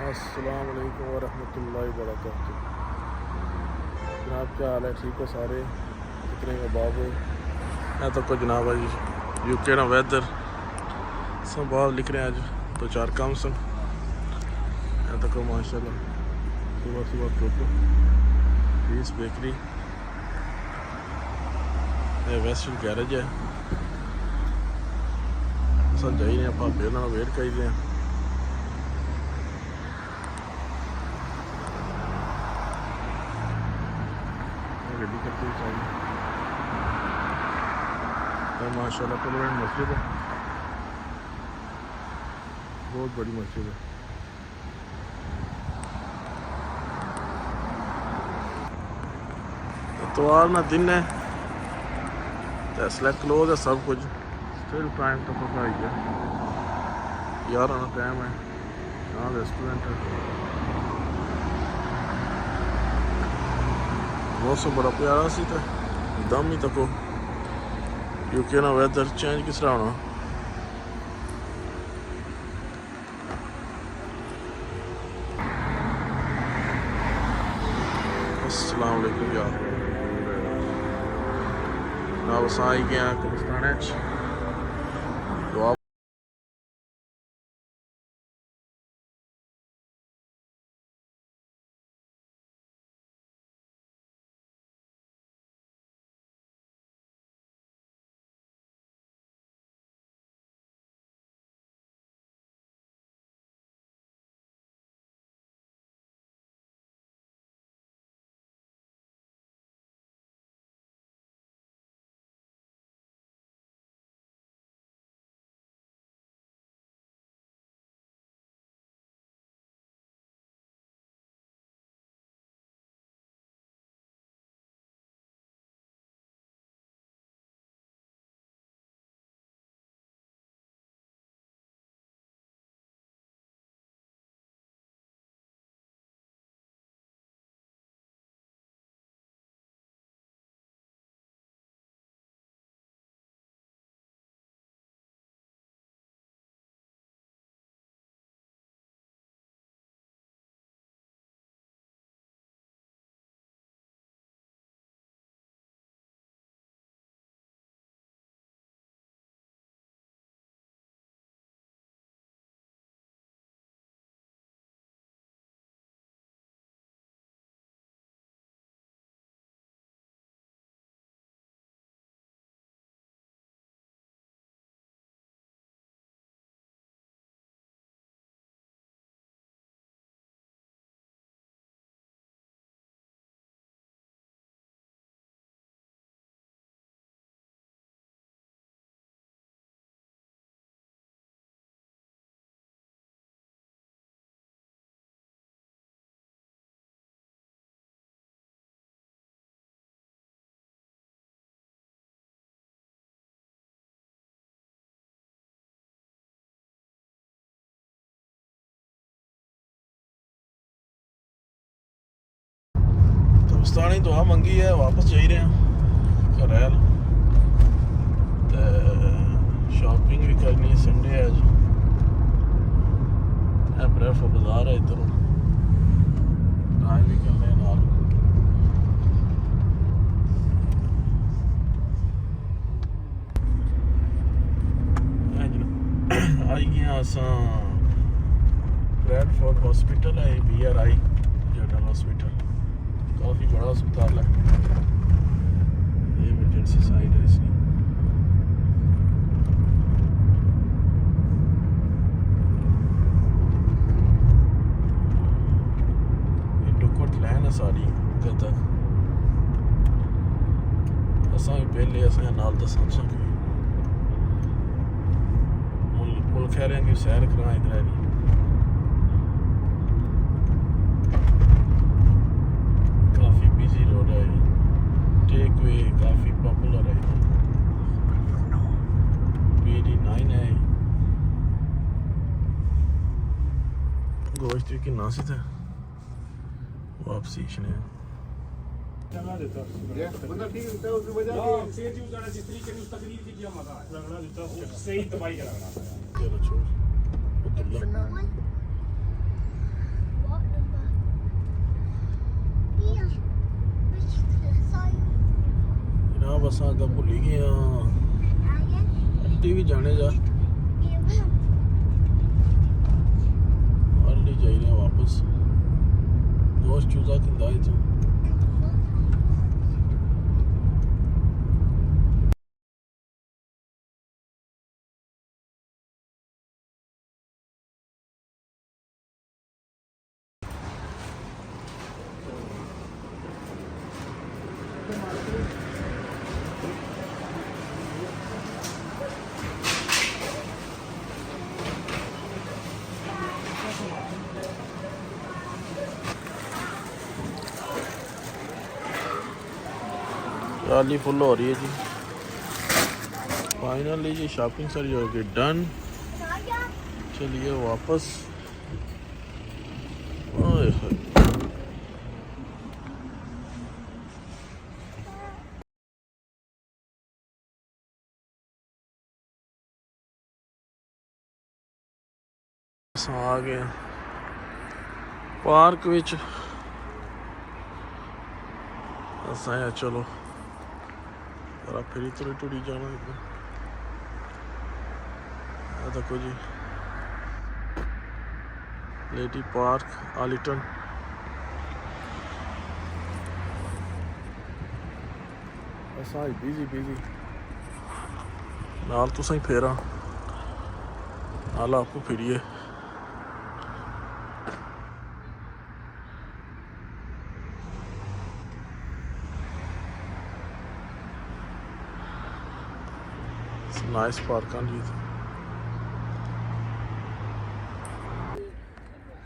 अस्सलाम वालेकुम वरहमतुल्लाहि वबरकातुहू। जनाब क्या हाल है? ठीक हो सारे? कितने अहबाब हो? मैं तो को जनाब आज यूके ना वैदर सब बाब लिख रहे हैं। आज तो चार काम सन मैं तो को माशाल्लाह सुबह सुबह टोटो पीस बेकरी वेस्ट गैरेज है। सब जाई रहे भापे ना वेट कर रहे हैं। गड्डी करते हुए चाहिए तो माशाल्लाह परमानेंट मस्जिद है, बहुत बड़ी मस्जिद है। इतवार ना दिन है तो इसलिए क्लोज है सब कुछ। स्टिल टाइम तो पता ही है, 11 ना टाइम है। यहाँ रेस्टोरेंट है। मौसम बड़ा प्यारा सी तो दम ही तको यूके ना वैदर चेंज किस तरह होना। अस्सलाम वालेकुम यार ना बस आई गया कब्रिस्तान दुआ कब्रिस्तान दुआ मंगी है। वापस जा रहे हैं करैल ते शॉपिंग भी करनी है। संडे है अज ब्रेफ बाजार है इधर टाइम भी करने नाल आई गया असा ब्रैडफोर्ड हॉस्पिटल है BRI जनरल हॉस्पिटल काफ़ी बड़ा अस्पताल है। ये इमरजेंसी साइड है इसकी। ये टुकट लैन है सारी तक असा भी पहले असा नाल दसा मुल्क कह रहे हैं कि सैर करा इधर है। काफ़ी बिजी रोड है, टेक वे काफ़ी पॉपुलर है। PD9 है गोश्त की नासित है वापसी इसने बंदा ठीक है उसकी वजह से सेठ यूज करना जिस तरीके से उस तकरीर की किया मजा है लगना देता सही दवाई का लगना चलो छोड़ असा अगर भूल ही गए आंटी भी जाने जा ऑलरेडी जा रहे हैं वापस दोस्त चूजा किंदा है तू ट्राली फुल हो रही है जी फाइनली जी शॉपिंग सारी हो गई डन चलिए वापस ओए होए। असां आ गए पार्क विच असां चलो जरा फिर तुरी टुरी जाना देखो जी लेडी पार्क आलिटन असा बिजी बिजी नाल तुसां ही फेरा नाल आपको फिरिए नाइस पार्क जी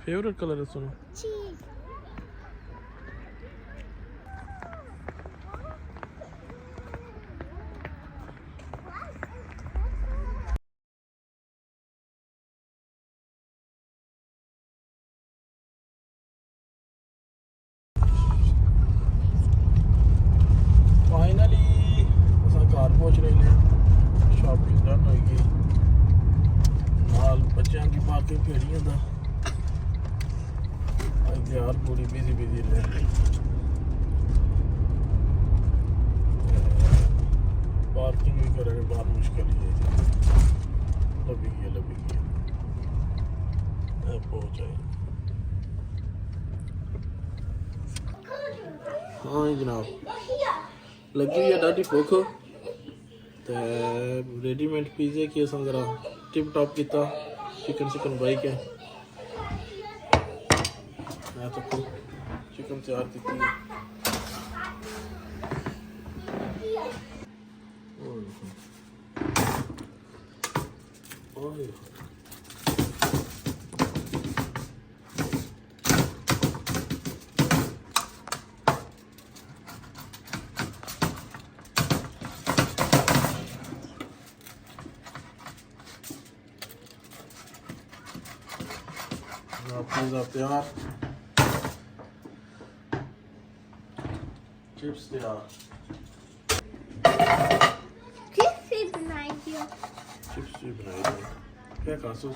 फेवरेट कलर है सुनो फाइनली असां घर पहुंच रहे हैं शॉपिंग डन होगी नाल बच्चों की पार्किंग फेड़ियां दा आज यार पूरी बिजी बिजी रहे पार्किंग भी करे बाहर मुश्किल ही है लभी गया पहुंच आए हाँ जनाब लगी हुई है डाटी भुख तो रेडीमेड पिज़्ज़े की असां जरा टिप टॉप किया चिकन चिकन बाई के मैं तो चिकन तैयार की पिज़्ज़ा तैयार चिप्स तैयार चिप्स भी बनाई थी चिप्स भी बनाई थी क्या खा सो